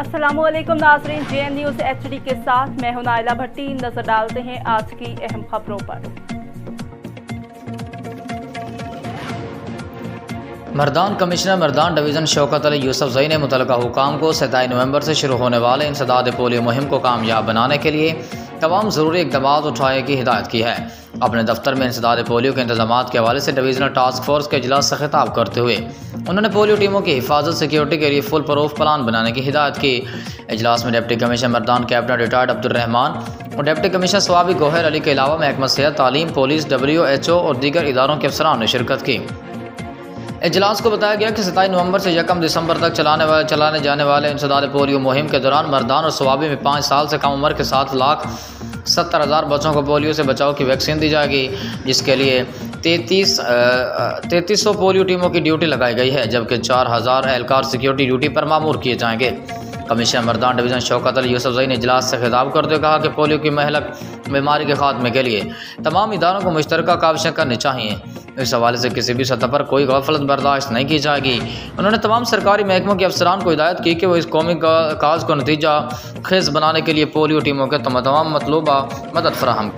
अस्सलामुअलैकुम नाज़रीन, JN news HD के साथ मैं हूं नाइला भट्टी। नजर डालते हैं आज की अहम खबरों पर। मर्दान कमिश्नर मर्दान डिवीज़न शौकत अली यूसुफजई ने मुतल्लिका हुकाम को 27 नवंबर से शुरू होने वाले इंसदाद पोलियो मुहिम को कामयाब बनाने के लिए तमाम ज़रूरी इक़दाम उठाने की हिदायत की है। अपने दफ्तर में इंसदाद पोलियो के इंतजाम के हवाले से डिवीज़नल टास्क फोर्स के इजलास से खिताब करते हुए उन्होंने पोलियो टीमों की हिफाजत सिक्योरिटी के लिए फुल प्रूफ प्लान बनाने की हिदायत की। इजलास में deputy commissioner Mardan cabinet retired Abdurrahman और डिप्टी कमिश्नर स्वाबी गोहर अली के अलावा महकमा सेहत, तालीम, पुलिस, WHO और दीगर इदारों के अफसरान ने शिरकत की। इजलास को बताया गया कि 27 नवंबर से 1 दिसंबर तक चलाने जाने वाले इंसदाद पोलियो मुहिम के दौरान मर्दान और स्वाबी में 5 साल से कम उम्र के 7,70,000 बच्चों को पोलियो से बचाव की वैक्सीन दी जाएगी, जिसके लिए 3300 पोलियो टीमों की ड्यूटी लगाई गई है, जबकि 4000 एहलकार सिक्योरिटी ड्यूटी पर मामूर किए जाएंगे। कमिश्नर मर्दान डिवीज़न शौकत अली यूसुफजई ने इजलास से खिताब करते हुए कहा कि पोलियो की महलक बीमारी के खात्मे के लिए तमाम इदारों को मुश्तरका काविशें करनी चाहिए। इस हवाले से किसी भी सतह पर कोई गफलत बर्दाश्त नहीं की जाएगी। उन्होंने तमाम सरकारी महकमों के अफसरान को हिदायत की कि वो इस कौमी काज को नतीजा खेज बनाने के लिए पोलियो टीमों के तमाम मतलूबा मदद फराहम